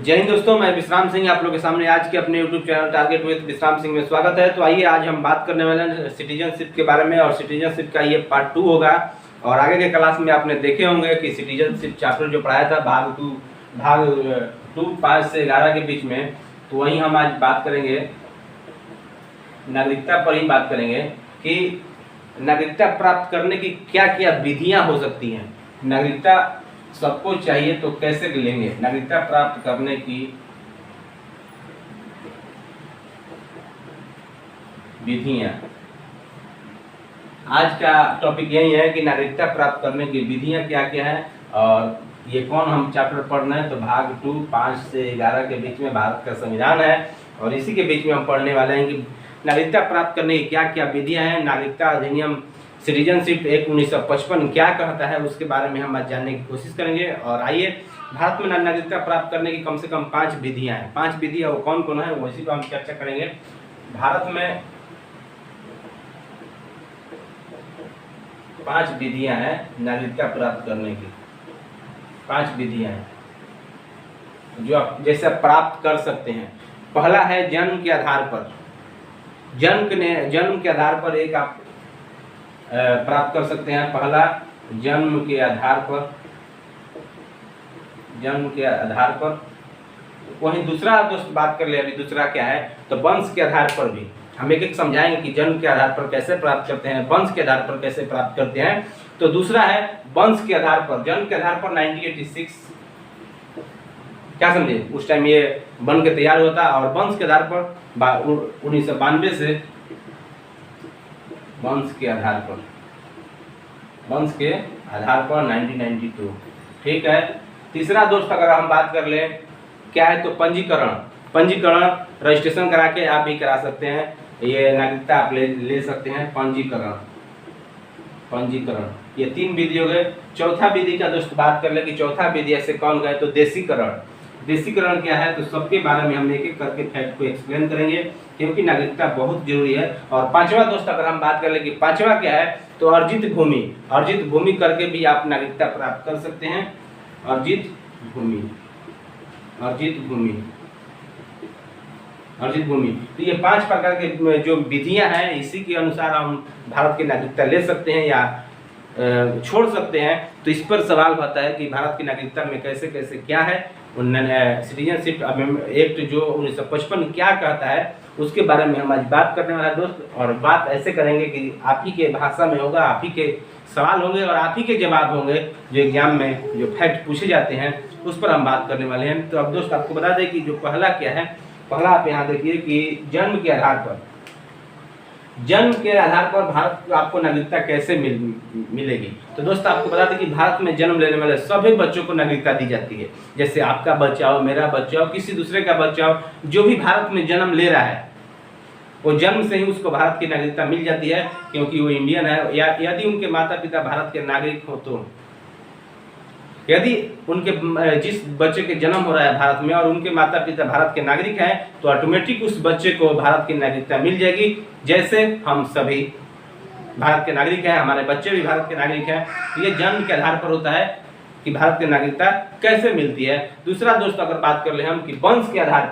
जय हिंद दोस्तों, मैं विश्राम सिंह आप लोग के सामने आज के अपने YouTube चैनल टारगेट विद विश्राम सिंह में स्वागत है। तो आइए आज हम बात करने वाले हैं सिटीजनशिप के बारे में और सिटीजनशिप का ये पार्ट 2 होगा। और आगे के क्लास में आपने देखे होंगे कि सिटीजनशिप चैप्टर जो पढ़ाया था भाग 2 5 से 11 के बीच में, तो वहीं हम आज बात करेंगे नागरिकता पर ही बात करेंगे कि नागरिकता प्राप्त करने की क्या क्या विधियाँ हो सकती हैं। नागरिकता सबको चाहिए तो कैसे लेंगे, नागरिकता प्राप्त करने की विधियां। आज का टॉपिक यही है कि नागरिकता प्राप्त करने की विधियां क्या क्या है और ये कौन हम चैप्टर पढ़ना है। तो भाग 2 5 से 11 के बीच में भारत का संविधान है और इसी के बीच में हम पढ़ने वाले हैं कि नागरिकता प्राप्त करने की क्या क्या विधियां हैं। नागरिकता अधिनियम सिटीजनशिप एक्ट 1955 क्या कहता है उसके बारे में हम आज जानने की कोशिश करेंगे। और आइए, भारत में नागरिकता प्राप्त करने की कम से कम 5 विधियां हैं। 5 विधियां वो कौन कौन है वो इसी को हम चर्चा करेंगे। भारत में 5 विधियां हैं नागरिकता प्राप्त करने की। 5 विधियां हैं जो आप जैसे प्राप्त कर सकते हैं। पहला है जन्म के आधार पर। जन्म के आधार पर एक आप प्राप्त कर सकते हैं। पहला जन्म के आधार पर। वहीं दूसरा दोस्त बात कर ले, अभी दूसरा क्या है तो वंश के आधार पर भी हम एक एक समझाएंगे कि जन्म के आधार पर कैसे प्राप्त करते हैं, वंश के आधार पर कैसे प्राप्त करते हैं। तो दूसरा है वंश के आधार पर। जन्म के आधार पर 1986 क्या समझे, उस टाइम ये बन के तैयार होता और वंश के आधार पर 1992 से वंश के आधार पर 1992। ठीक है। तीसरा दोस्त अगर हम बात कर ले क्या है तो पंजीकरण रजिस्ट्रेशन करा के आप भी करा सकते हैं, ये नागरिकता आप ले सकते हैं। पंजीकरण ये 3 विधि हो गए। चौथा विधि का दोस्त बात कर ले कि चौथा विधि ऐसे कौन गए तो देशीकरण क्या है तो सबके बारे में हम एक एक करके फैक्ट को एक्सप्लेन करेंगे क्योंकि नागरिकता बहुत जरूरी है। और पांचवा दोस्त अगर हम बात कर ले कि पांचवा क्या है तो अर्जित भूमि करके भी आप नागरिकता प्राप्त कर सकते हैं। अर्जित भूमि तो ये 5 प्रकार के जो विधियां हैं इसी के अनुसार हम भारत की नागरिकता ले सकते हैं या छोड़ सकते हैं। तो इस पर सवाल होता है कि भारत की नागरिकता में कैसे कैसे क्या है, सिटीजनशिप एक्ट जो 1955 क्या कहता है उसके बारे में हम आज बात करने वाला दोस्त। और बात ऐसे करेंगे कि आप ही के भाषा में होगा, आप ही के सवाल होंगे और आप ही के जवाब होंगे जो एग्जाम में जो फैक्ट पूछे जाते हैं उस पर हम बात करने वाले हैं। तो अब दोस्त आपको बता दें कि जो पहला क्या है, पहला आप यहाँ देखिए कि जन्म के आधार पर भारत को आपको नागरिकता कैसे मिलेगी। तो दोस्त आपको बता दें कि भारत में जन्म लेने वाले सभी बच्चों को नागरिकता दी जाती है। जैसे आपका बच्चा हो, मेरा बच्चा हो, किसी दूसरे का बच्चा हो, जो भी भारत में जन्म ले रहा है वो जन्म से ही उसको भारत की नागरिकता मिल जाती है क्योंकि वो इंडियन है। या यदि उनके माता पिता भारत के नागरिक हो तो यदि उनके जिस बच्चे के जन्म हो रहा है भारत में और उनके माता पिता भारत के नागरिक हैं तो ऑटोमेटिक उस बच्चे को भारत की नागरिकता मिल जाएगी। जैसे हम सभी भारत के नागरिक हैं, हमारे बच्चे भी भारत के नागरिक हैं। ये जन्म के आधार पर होता है कि भारत की नागरिकता कैसे मिलती है। दूसरा दोस्त अगर बात कर ले हम कि वंश के आधार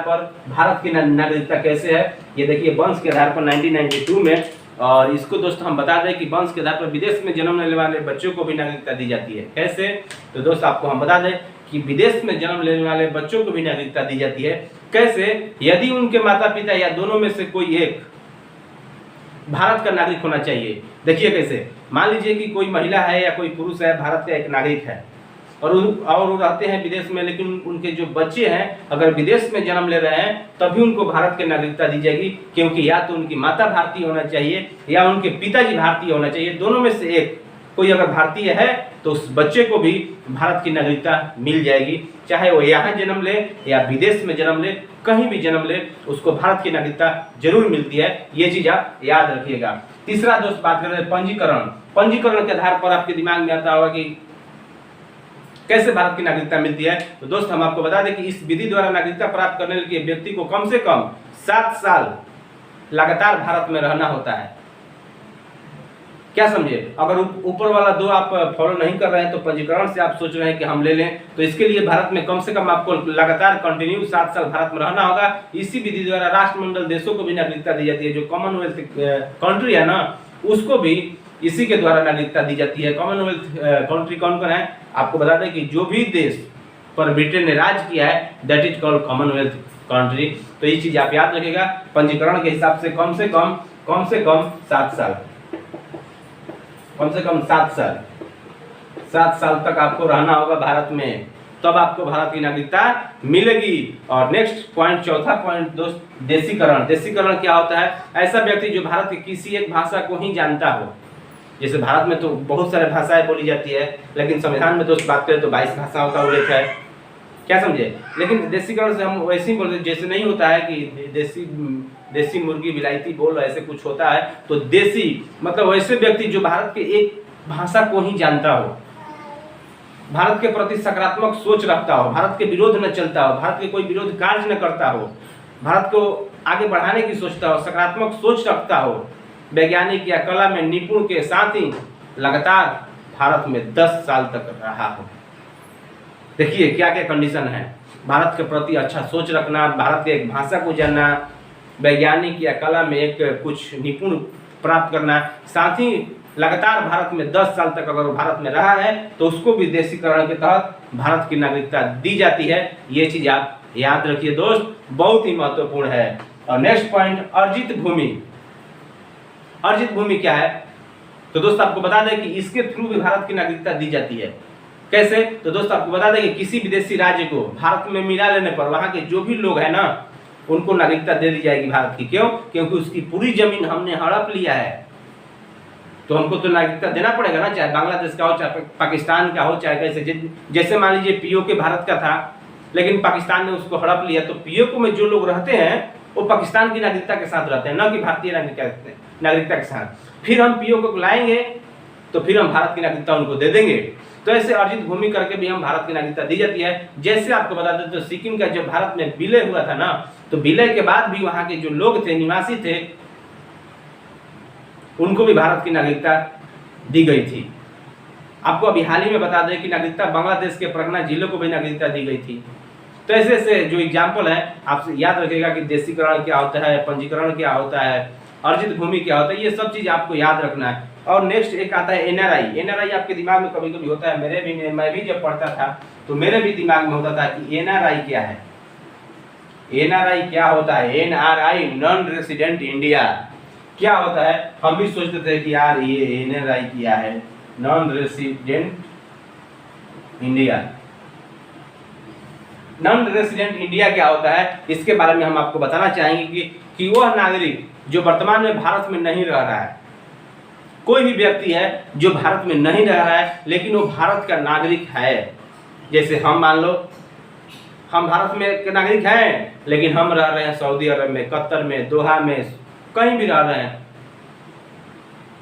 पर भारत की नागरिकता कैसे है। ये देखिए वंश के आधार पर 1992 में, और इसको दोस्तों हम बता दें कि वंश के आधार पर विदेश में जन्म लेने वाले बच्चों को भी नागरिकता दी जाती है। कैसे तो दोस्त आपको हम बता दें कि विदेश में जन्म लेने वाले बच्चों को भी नागरिकता दी जाती है। कैसे, यदि उनके माता पिता या दोनों में से कोई एक भारत का नागरिक होना चाहिए। देखिए कैसे, मान लीजिए कि कोई महिला है या कोई पुरुष है, भारत का एक नागरिक है और वो रहते हैं विदेश में, लेकिन उनके जो बच्चे हैं अगर विदेश में जन्म ले रहे हैं तभी उनको भारत की नागरिकता दी जाएगी क्योंकि या तो उनकी माता भारतीय होना चाहिए या उनके पिताजी भारतीय होना चाहिए। दोनों में से एक कोई अगर भारतीय है तो उस बच्चे को भी भारत की नागरिकता मिल जाएगी, चाहे वो यहाँ जन्म ले या विदेश में जन्म ले, कहीं भी जन्म ले उसको भारत की नागरिकता जरूर मिलती है। ये चीज आप याद रखिएगा। तीसरा दोस्त बात कर रहे हैं पंजीकरण के आधार पर आपके दिमाग में आता होगा कि कैसे भारत की नागरिकता मिलती है। तो दोस्त हम आपको बता दें कि इस विधि द्वारा नागरिकता प्राप्त करने के लिए व्यक्ति को कम से कम 7 साल लगातार भारत में रहना होता है। क्या समझे? अगर ऊपर वाला 2 आप फॉलो नहीं कर रहे हैं तो पंजीकरण से आप सोच रहे हैं कि हम ले लें, तो इसके लिए भारत में कम से कम आपको लगातार कंटिन्यू 7 साल भारत में रहना होगा। इसी विधि द्वारा राष्ट्रमंडल देशों को भी नागरिकता दी जाती है। जो कॉमनवेल्थ कंट्री है ना, उसको भी इसी के द्वारा नागरिकता दी जाती है। कॉमनवेल्थ कंट्री कौन कौन है? आपको बता दें कि जो भी देश पर ब्रिटेन ने राज किया है that is called Commonwealth country. तो ये चीज आप याद रखिएगा। पंजीकरण के हिसाब से कम से कम 7 साल, कम से कम 7 साल, 7 साल तक आपको रहना होगा भारत में, तब आपको भारत की नागरिकता मिलेगी। और नेक्स्ट पॉइंट, चौथा पॉइंट दोस्त, देशीकरण। देशीकरण क्या होता है? ऐसा व्यक्ति जो भारत की किसी एक भाषा को ही जानता हो। जैसे भारत में तो बहुत सारे भाषाएं बोली जाती है, लेकिन संविधान में दोस्त बात करें तो 22 भाषाओं का उल्लेख है। क्या समझे? लेकिन देशीकरण से हम वैसे ही बोलते, जैसे नहीं होता है कि देसी मुर्गी विलायती बोल, ऐसे कुछ होता है। तो देसी मतलब वैसे व्यक्ति जो भारत के एक भाषा को ही जानता हो, भारत के प्रति सकारात्मक सोच रखता हो, भारत के विरोध न चलता हो, भारत के कोई विरोध कार्य न करता हो, भारत को आगे बढ़ाने की सोचता हो, सकारात्मक सोच रखता हो, वैज्ञानिक या कला में निपुण के साथ ही लगातार भारत में 10 साल तक रहा हो। देखिए क्या क्या कंडीशन है। भारत के प्रति अच्छा सोच रखना, भारत के एक भाषा को जानना, वैज्ञानिक या कला में एक कुछ निपुण प्राप्त करना, साथ ही लगातार भारत में 10 साल तक अगर वो भारत में रहा है तो उसको भी देशीकरण के तहत भारत की नागरिकता दी जाती है। ये चीज आप याद रखिए दोस्त, बहुत ही महत्वपूर्ण है। और नेक्स्ट पॉइंट, अर्जित भूमि। अर्जित भूमि क्या है? तो दोस्त आपको बता दें कि इसके थ्रू भी भारत की नागरिकता दी जाती है। कैसे? तो दोस्त आपको बता दें कि किसी विदेशी राज्य को भारत में मिला लेने पर वहां के जो भी लोग हैं ना, उनको नागरिकता दे दी जाएगी भारत की। क्यों? क्योंकि उसकी पूरी जमीन हमने हड़प लिया है, तो हमको तो नागरिकता देना पड़ेगा ना, चाहे बांग्लादेश का हो, चाहे पाकिस्तान का हो, चाहे कैसे। जैसे मान लीजिए पीओके भारत का था, लेकिन पाकिस्तान ने उसको हड़प लिया, तो पीओके में जो लोग रहते हैं वो पाकिस्तान की नागरिकता के साथ रहते हैं, न कि भारतीय नागरिकता के साथ। फिर हम पीओके को लाएंगे तो फिर हम भारत की नागरिकता उनको दे देंगे। तो ऐसे अर्जित भूमि करके भी हम भारत की नागरिकता दी जाती है। जैसे आपको बता दें तो सिक्किम का जब भारत में विलय हुआ था ना, तो विलय के बाद भी वहां के जो लोग थे, निवासी थे, उनको भी भारत की नागरिकता दी गई थी। आपको अभी हाल ही में बता दें कि नागरिकता बांग्लादेश के परगना जिलों को भी नागरिकता दी गई थी। तो ऐसे ऐसे जो एग्जाम्पल है, आप याद रखिएगा कि देशीकरण क्या होता है, पंजीकरण क्या होता है, अर्जित भूमि क्या होता है, ये सब चीज आपको याद रखना है। और नेक्स्ट एक आता है एनआरआई। एनआरआई आपके दिमाग में कभी कभी होता है, मैं भी जब पढ़ता था तो मेरे भी दिमाग में होता था कि एनआरआई क्या है। एनआरआई क्या होता है? NRI, non resident India. क्या होता है? हम भी सोचते थे कि यार ये एनआरआई क्या है, non resident India. Non resident India क्या होता है, इसके बारे में हम आपको बताना चाहेंगे कि वह नागरिक जो वर्तमान में भारत में नहीं रह रहा है, कोई भी व्यक्ति है जो भारत में नहीं रह रहा है लेकिन वो भारत का नागरिक है। जैसे हम मान लो हम भारत में के नागरिक हैं, लेकिन हम रह रहे हैं सऊदी अरब में, कतर में, दोहा में, कहीं भी रह रहे हैं।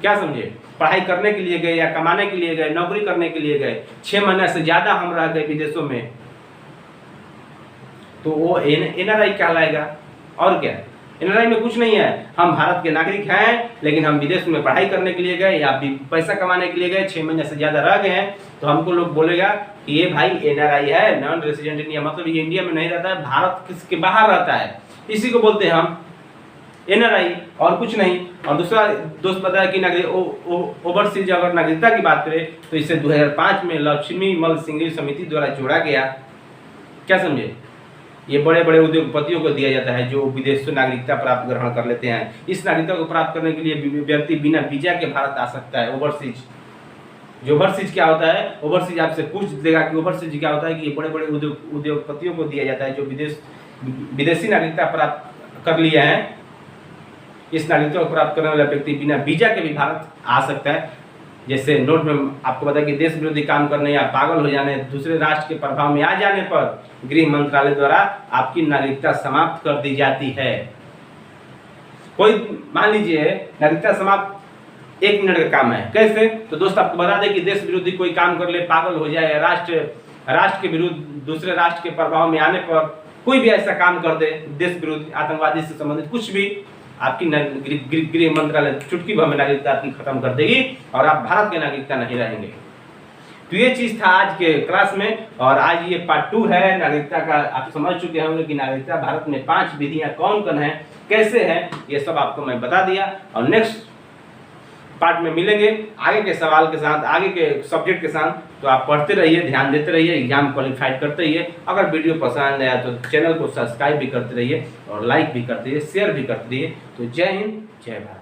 क्या समझे? पढ़ाई करने के लिए गए या कमाने के लिए गए, नौकरी करने के लिए गए, 6 महीने से ज्यादा हम रह गए विदेशों में, तो वो एनआरआई कहलाएगा। और क्या? एनआरआई में कुछ नहीं है, हम भारत के नागरिक हैं लेकिन हम विदेश में पढ़ाई करने के लिए गए या पैसा कमाने के लिए गए, 6 महीने से ज्यादा रह गए हैं, तो हमको लोग बोलेगा कि ये भाई एनआरआई है, नॉन रेसिडेंट इंडिया, मतलब ये इंडिया में नहीं रहता है, भारत के बाहर रहता है, इसी को बोलते हैं हम एनआरआई, और कुछ नहीं। और दूसरा दोस्त बताया कि नागरिक ओवरसीज अगर नागरिकता की बात करें तो इसे 2005 में लक्ष्मी मल सिंघवी समिति द्वारा जोड़ा गया। क्या समझे? ये बड़े बड़े उद्योगपतियों को दिया जाता है जो विदेश से नागरिकता प्राप्त ग्रहण कर लेते हैं। इस नागरिकता को प्राप्त करने के लिए व्यक्ति बिना वीजा के भारत आ सकता है। ओवरसीज, जो ओवरसीज क्या होता है, ओवरसीज आपसे पूछ देगा कि ओवरसीज क्या होता है, कि ये बड़े बड़े उद्योगपतियों को दिया जाता है जो विदेशी नागरिकता प्राप्त कर लिया है। इस नागरिकता को प्राप्त करने वाला व्यक्ति बिना वीजा के भी भारत आ सकता है। जैसे नोट में आपको बताया कि देश विरोधी काम करने या पागल हो जाने, दूसरे राष्ट्र के प्रभाव में आ जाने पर गृह मंत्रालय द्वारा आपकी नागरिकता समाप्त कर दी जाती है। कोई मान लीजिए नागरिकता समाप्त 1 मिनट का काम है। कैसे? तो दोस्त आपको बता दें कि देश विरोधी कोई काम कर ले, पागल हो जाए, राष्ट्र के विरुद्ध दूसरे राष्ट्र के प्रभाव में आने पर कोई भी ऐसा काम कर दे, देश विरोधी, आतंकवादी से संबंधित कुछ भी, आपकी गृह मंत्रालय चुटकी भर में नागरिकता आपकी खत्म कर देगी और आप भारत के नागरिकता नहीं रहेंगे। तो ये चीज था आज के क्लास में, और आज ये पार्ट 2 है नागरिकता का। आप समझ चुके होंगे कि नागरिकता भारत में 5 विधियां कौन कौन है, कैसे है, ये सब आपको मैं बता दिया। और नेक्स्ट पार्ट में मिलेंगे आगे के सवाल के साथ, आगे के सब्जेक्ट के साथ। तो आप पढ़ते रहिए, ध्यान देते रहिए, एग्जाम क्वालिफाइड करते रहिए। अगर वीडियो पसंद आया तो चैनल को सब्सक्राइब भी करते रहिए और लाइक भी करते रहिए, शेयर भी करते रहिए। तो जय हिंद, जय भारत।